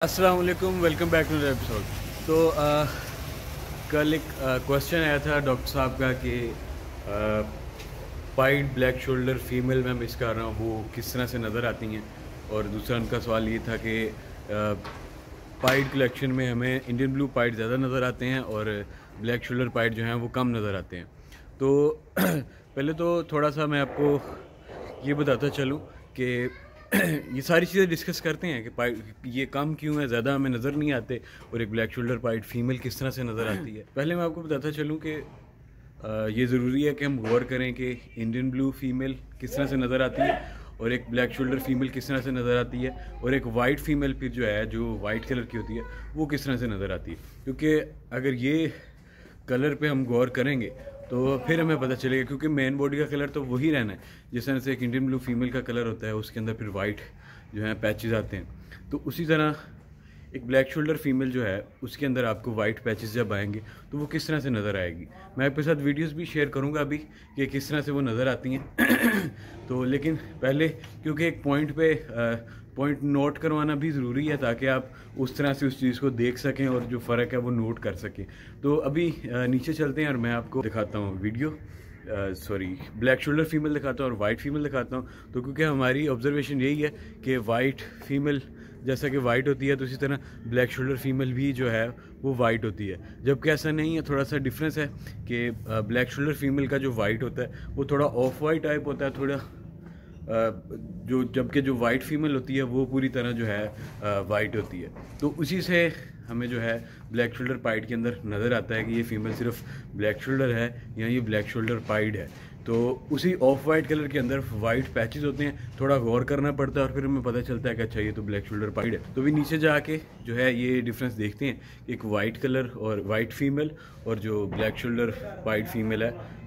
अस्सलाम वालेकुम, welcome back to the episode. तो कल एक क्वेश्चन आया था डॉक्टर साहब का कि पाइड ब्लैक शोल्डर फीमेल मैं मिस कर रहा हूँ, वो किस तरह से नज़र आती हैं। और दूसरा उनका सवाल ये था कि पाइड कलेक्शन में हमें इंडियन ब्लू पाइड ज़्यादा नज़र आते हैं और ब्लैक शोल्डर पाइड जो हैं वो कम नज़र आते हैं। तो पहले तो थोड़ा सा मैं आपको ये बताता चलूँ कि ये सारी चीज़ें डिस्कस करते हैं कि पाइड ये कम क्यों है, ज़्यादा हमें नज़र नहीं आते, और एक ब्लैक शोल्डर पाइड फीमेल किस तरह से नज़र आती है। पहले मैं आपको बताता चलूँ कि ये ज़रूरी है कि हम गौर करें कि इंडियन ब्लू फीमेल किस तरह से नज़र आती है और एक ब्लैक शोल्डर फीमेल किस तरह से नज़र आती है, और एक वाइट फीमेल फिर जो है, जो वाइट कलर की होती है, वो किस तरह से नज़र आती है। क्योंकि अगर ये कलर पे हम गौर करेंगे तो फिर हमें पता चलेगा, क्योंकि मेन बॉडी का कलर तो वही रहना है। जिस तरह से एक इंडियन ब्लू फीमेल का कलर होता है, उसके अंदर फिर वाइट जो है पैचेस आते हैं, तो उसी तरह एक ब्लैक शोल्डर फीमेल जो है उसके अंदर आपको वाइट पैचेस जब आएंगे तो वो किस तरह से नज़र आएगी। मैं आपके साथ वीडियोस भी शेयर करूंगा अभी कि किस तरह से वो नज़र आती हैं। तो लेकिन पहले, क्योंकि एक पॉइंट नोट करवाना भी ज़रूरी है ताकि आप उस तरह से उस चीज़ को देख सकें और जो फ़र्क है वो नोट कर सकें। तो अभी नीचे चलते हैं और मैं आपको दिखाता हूँ वीडियो, ब्लैक शोल्डर फीमेल दिखाता हूँ और वाइट फीमेल दिखाता हूँ। तो क्योंकि हमारी ऑब्जर्वेशन यही है कि वाइट फीमेल जैसा कि वाइट होती है, तो इसी तरह ब्लैक शोल्डर फीमेल भी जो है वो वाइट होती है। जबकि ऐसा नहीं है, थोड़ा सा डिफरेंस है कि ब्लैक शोल्डर फीमेल का जो वाइट होता है वो थोड़ा ऑफ वाइट टाइप होता है, थोड़ा जबकि जो वाइट फीमेल होती है वो पूरी तरह जो है वाइट होती है। तो उसी से हमें जो है ब्लैक शोल्डर पाइड के अंदर नज़र आता है कि ये फीमेल सिर्फ ब्लैक शोल्डर है या ये ब्लैक शोल्डर पाइड है। तो उसी ऑफ वाइट कलर के अंदर वाइट पैचेस होते हैं, थोड़ा गौर करना पड़ता है और फिर हमें पता चलता है कि अच्छा ये तो ब्लैक शोल्डर पाइड है। तो भी नीचे जाके जो है ये डिफरेंस देखते हैं, एक वाइट कलर और वाइट फीमेल और जो ब्लैक शोल्डर पाइड फीमेल है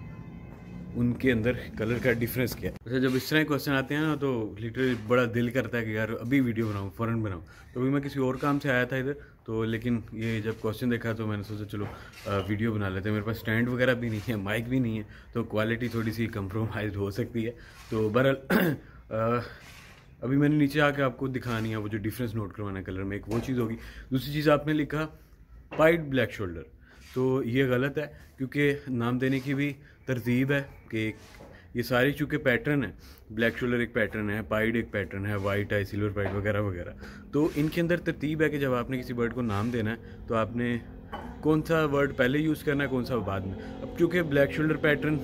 उनके अंदर कलर का डिफरेंस क्या है। अच्छा, जब इस तरह क्वेश्चन आते हैं ना तो लिटरली बड़ा दिल करता है कि यार अभी वीडियो बनाऊँ, फ़ौरन बनाऊँ। तो अभी मैं किसी और काम से आया था इधर, तो लेकिन ये जब क्वेश्चन देखा तो मैंने सोचा चलो वीडियो बना लेते हैं। मेरे पास स्टैंड वगैरह भी नहीं है, माइक भी नहीं है, तो क्वालिटी थोड़ी सी कंप्रोमाइज़ हो सकती है। तो बहरहाल अभी मैंने नीचे आके आपको दिखानी है वो जो डिफरेंस नोट करवाना है कलर में, एक वो चीज़ होगी। दूसरी चीज़ आपने लिखा पाइड ब्लैक शोल्डर, तो ये गलत है, क्योंकि नाम देने की भी तरतीब है कि ये सारी चूँकि पैटर्न है, ब्लैक शोल्डर एक पैटर्न है, पाइड एक पैटर्न है, वाइट है, सिल्वर पाइड वगैरह वगैरह, तो इनके अंदर तरतीब है कि जब आपने किसी वर्ड को नाम देना है तो आपने कौन सा वर्ड पहले यूज़ करना है, कौन सा बाद में। अब चूँकि ब्लैक शोल्डर पैटर्न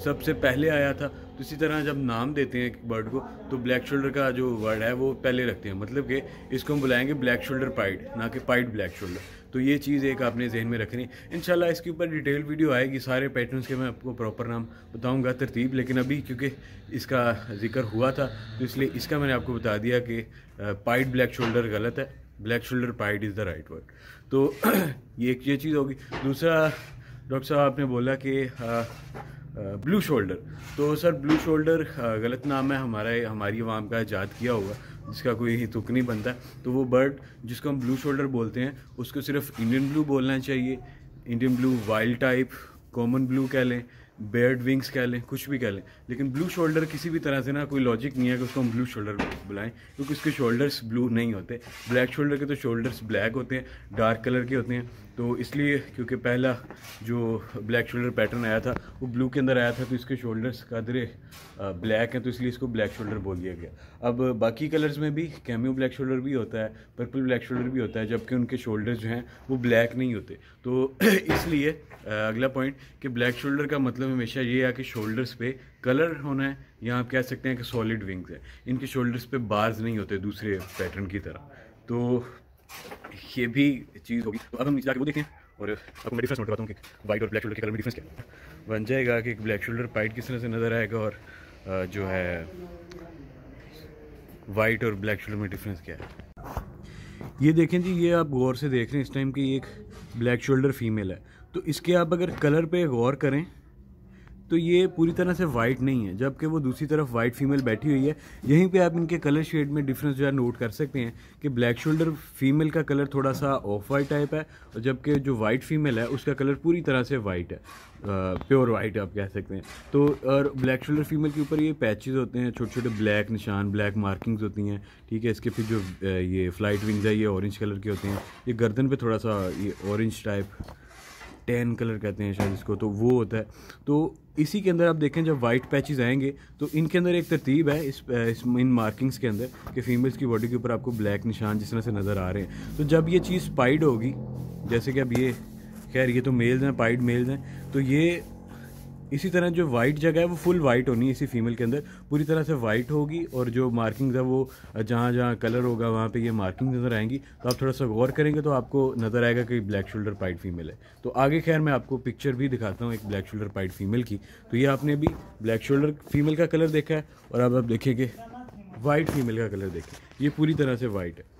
सबसे पहले आया था, तो इसी तरह जब नाम देते हैं एक वर्ड को तो ब्लैक शोल्डर का जो वर्ड है वो पहले रखते हैं, मतलब कि इसको हम बुलाएंगे ब्लैक शोल्डर पाइड, ना कि पाइड ब्लैक शोल्डर। तो ये चीज़ एक आपने जहन में रखनी। इंशाल्लाह इसके ऊपर डिटेल वीडियो आएगी, सारे पैटर्न्स के मैं आपको प्रॉपर नाम बताऊंगा, तरतीब। लेकिन अभी क्योंकि इसका जिक्र हुआ था तो इसलिए इसका मैंने आपको बता दिया कि पाइड ब्लैक शोल्डर गलत है, black shoulder pied is the right word. तो ये चीज़ होगी। दूसरा, डॉक्टर साहब आपने बोला कि ब्लू शोल्डर, तो सर ब्लू शोल्डर गलत नाम है, हमारी आवाम का ईजाद किया हुआ, जिसका कोई तुक नहीं बनता। तो वो बर्ड जिसको हम ब्लू शोल्डर बोलते हैं उसको सिर्फ इंडियन ब्लू बोलना चाहिए। Indian blue, wild type, common blue कह लें, बेयर्ड विंग्स कह लें, कुछ भी कह लें, लेकिन ब्लू शोल्डर किसी भी तरह से ना कोई लॉजिक नहीं है कि उसको हम ब्लू शोल्डर बुलाएं, क्योंकि उसके शोल्डर्स ब्लू नहीं होते। ब्लैक शोल्डर के तो शोल्डर्स ब्लैक होते हैं, डार्क कलर के होते हैं। तो इसलिए क्योंकि पहला जो ब्लैक शोल्डर पैटर्न आया था वो ब्लू के अंदर आया था, तो इसके शोल्डर्स कदरे ब्लैक हैं, तो इसलिए इसको ब्लैक शोल्डर बोल दिया गया। अब बाकी कलर्स में भी कैमियो ब्लैक शोल्डर भी होता है, पर्पल ब्लैक शोल्डर भी होता है, जबकि उनके शोल्डर्स जो हैं वो ब्लैक नहीं होते। तो इसलिए अगला पॉइंट कि ब्लैक शोल्डर का मतलब हमेशा ये है कि शोल्डर्स पे कलर होना है, या आप कह सकते हैं कि सॉलिड विंग्स है, इनके शोल्डर्स पे बार्स नहीं होते दूसरे पैटर्न की तरह। तो ये भी चीज़ होगी। तो अब हम नीचे जाके वो देखते हैं और आपको मैं डिफरेंस नोट करता हूँ कि वाइट और ब्लैक शोल्डर के कलर में डिफरेंस क्या है। बन जाएगा कि ब्लैक शोल्डर पाइड किस तरह से नज़र आएगा और जो है वाइट और ब्लैक शोल्डर में डिफरेंस क्या है। ये देखें जी, ये आप गौर से देख रहे हैं इस टाइम की एक ब्लैक शोल्डर फीमेल है, तो इसके आप अगर कलर पे गौर करें तो ये पूरी तरह से वाइट नहीं है, जबकि वो दूसरी तरफ वाइट फीमेल बैठी हुई है। यहीं पे आप इनके कलर शेड में डिफरेंस जो है नोट कर सकते हैं कि ब्लैक शोल्डर फीमेल का कलर थोड़ा सा ऑफ वाइट टाइप है, और जबकि जो वाइट फीमेल है उसका कलर पूरी तरह से वाइट है, प्योर वाइट आप कह सकते हैं। तो और ब्लैक शोल्डर फीमेल के ऊपर ये पैचेस होते हैं, छोटे छोटे ब्लैक निशान, ब्लैक मार्किंग्स होती हैं, ठीक है। इसके फिर जो ये फ्लाइट विंग्स है ये ऑरेंज कलर के होते हैं, ये गर्दन पे थोड़ा सा ये ऑरेंज टाइप टैन कलर कहते हैं शायद इसको, तो वो होता है। तो इसी के अंदर आप देखें जब वाइट पैचेस आएंगे तो इनके अंदर एक तरतीब है इन मार्किंग्स के अंदर कि फीमेल्स की बॉडी के ऊपर आपको ब्लैक निशान जिस तरह से नज़र आ रहे हैं। तो जब ये चीज़ पाइड होगी, जैसे कि अब ये खैर ये तो मेल्स हैं, पाइड मेल्स हैं, तो ये इसी तरह जो वाइट जगह है वो फुल वाइट होनी है इसी फीमेल के अंदर, पूरी तरह से वाइट होगी, और जो मार्किंग्स है वो जहाँ जहाँ कलर होगा वहाँ पे ये मार्किंग नज़र आएंगी। तो आप थोड़ा सा गौर करेंगे तो आपको नज़र आएगा कि ब्लैक शोल्डर पाइड फीमेल है। तो आगे खैर मैं आपको पिक्चर भी दिखाता हूँ एक ब्लैक शोल्डर पाइड फीमेल की। तो ये आपने भी ब्लैक शोल्डर फीमेल का कलर देखा है, और अब आप देखेंगे वाइट फीमेल का कलर देखें, ये पूरी तरह से वाइट है।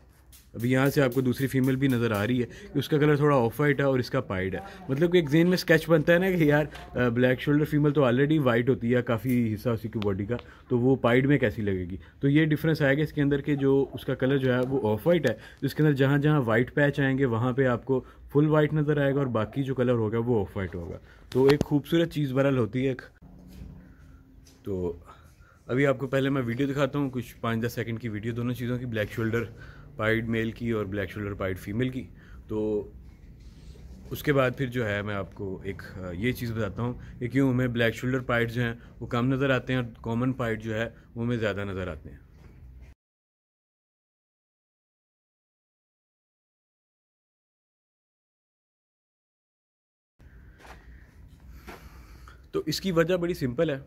अभी यहाँ से आपको दूसरी फीमेल भी नज़र आ रही है कि उसका कलर थोड़ा ऑफ वाइट है और इसका पाइड है। मतलब कि एक जेन में स्केच बनता है ना कि यार ब्लैक शोल्डर फीमेल तो ऑलरेडी वाइट होती है काफ़ी हिस्सा उसी की बॉडी का, तो वो पाइड में कैसी लगेगी। तो ये डिफरेंस आएगा इसके अंदर के जो उसका कलर जो है वो ऑफ वाइट है, तो इसके अंदर जहाँ जहाँ वाइट पैच आएंगे वहाँ पर आपको फुल वाइट नज़र आएगा, और बाकी जो कलर होगा वो ऑफ वाइट होगा। तो एक खूबसूरत चीज़ बहरहाल होती है एक। तो अभी आपको पहले मैं वीडियो दिखाता हूँ, कुछ 5-10 सेकंड की वीडियो दोनों चीज़ों की, ब्लैक शोल्डर पाइड मेल की और ब्लैक शोल्डर पाइड फीमेल की। तो उसके बाद फिर जो है मैं आपको एक ये चीज़ बताता हूँ कि क्यों हमें ब्लैक शोल्डर पाइड जो हैं वो कम नज़र आते हैं और कॉमन पाइड जो है वो हमें ज़्यादा नज़र आते हैं। तो इसकी वजह बड़ी सिंपल है,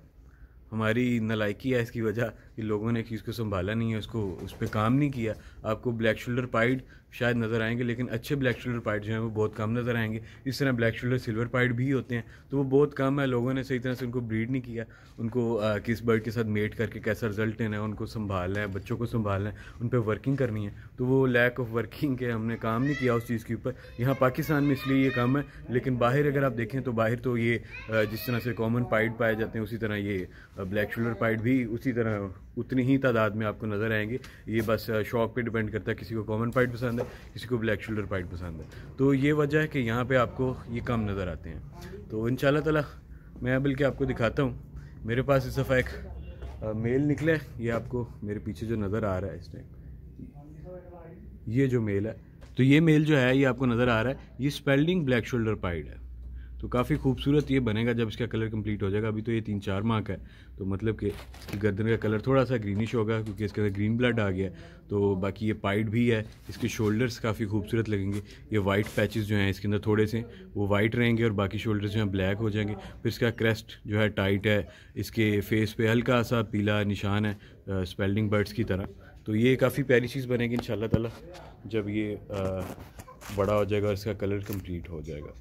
हमारी नालायकी है इसकी वजह कि लोगों ने चीज़ को संभाला नहीं है, उसको उस पर काम नहीं किया। आपको ब्लैक शोल्डर पाइड शायद नज़र आएंगे, लेकिन अच्छे ब्लैक शोल्डर पाइड जो हैं वो बहुत कम नज़र आएंगे। इस तरह ब्लैक शोल्डर सिल्वर पाइड भी होते हैं, तो वो बहुत कम है। लोगों ने सही तरह से उनको ब्रीड नहीं किया, उनको किस बर्ड के साथ मेट करके कैसा रिजल्ट लेना है, उनको संभालना है, बच्चों को संभालना है, उन पर वर्किंग करनी है। तो वो लैक ऑफ वर्किंग के हमने काम नहीं किया उस चीज़ के ऊपर। यहाँ पाकिस्तान में इसलिए ये कम है, लेकिन बाहर अगर आप देखें तो बाहर तो ये जिस तरह से कॉमन पाइड पाए जाते हैं उसी तरह ये ब्लैक शोल्डर पाइड भी उसी तरह उतनी ही तादाद में आपको नज़र आएंगे। ये बस शौक पे डिपेंड करता है, किसी को कॉमन पाइड पसंद है, किसी को ब्लैक शोल्डर पाइड पसंद है। तो ये वजह है कि यहाँ पे आपको ये कम नज़र आते हैं। तो इंशाल्लाह ताला मैं बल्कि आपको दिखाता हूँ, मेरे पास इस दफ़ा एक मेल निकला है, ये आपको मेरे पीछे जो नज़र आ रहा है इस टाइम, ये जो मेल है, तो ये मेल जो है ये आपको नज़र आ रहा है, ये स्पेल्डिंग ब्लैक शोल्डर पाइड है। तो काफ़ी खूबसूरत ये बनेगा जब इसका कलर कंप्लीट हो जाएगा। अभी तो ये 3-4 माह का है, तो मतलब कि इसकी गर्दन का कलर थोड़ा सा ग्रीनिश होगा क्योंकि इसके अंदर ग्रीन ब्लड आ गया। तो बाकी ये पाइड भी है, इसके शोल्डर्स काफ़ी खूबसूरत लगेंगे। ये वाइट पैचेस जो हैं इसके अंदर थोड़े से वो वाइट रहेंगे और बाकी शोल्डर्स जो हैं ब्लैक हो जाएंगे। फिर इसका क्रेस्ट जो है टाइट है, इसके फेस पे हल्का सा पीला निशान है स्पेल्डिंग बर्ड्स की तरह। तो ये काफ़ी प्यारी चीज़ बनेगी इंशाल्लाह ताला जब ये बड़ा हो जाएगा और इसका कलर कंप्लीट हो जाएगा।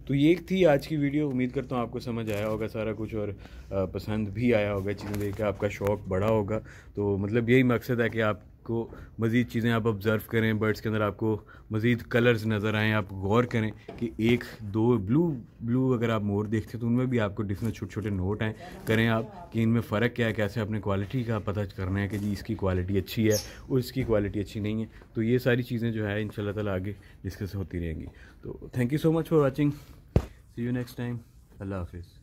तो ये थी आज की वीडियो, उम्मीद करता हूँ आपको समझ आया होगा सारा कुछ और पसंद भी आया होगा, चीज़ें देख के आपका शौक़ बढ़ा होगा। तो मतलब यही मकसद है कि आपको मज़ीद चीज़ें आप ऑब्ज़र्व करें, बर्ड्स के अंदर आपको मज़ीद कलर्स नज़र आएँ, आप गौर करें कि 1-2 ब्लू अगर आप मोर देखते हैं तो उनमें भी आपको डिफरेंट छोटे छोटे नोट आएँ, करें आप कि इनमें फ़र्क क्या है, कैसे अपने क्वालिटी का पता करना है कि जी इसकी क्वालिटी अच्छी है और इसकी क्वालिटी अच्छी नहीं है। तो ये सारी चीज़ें जो है इंशाल्लाह ताला आगे डिस्कस होती रहेंगी। तो thank you so much for watching, see you next time, Allah हाफिज़।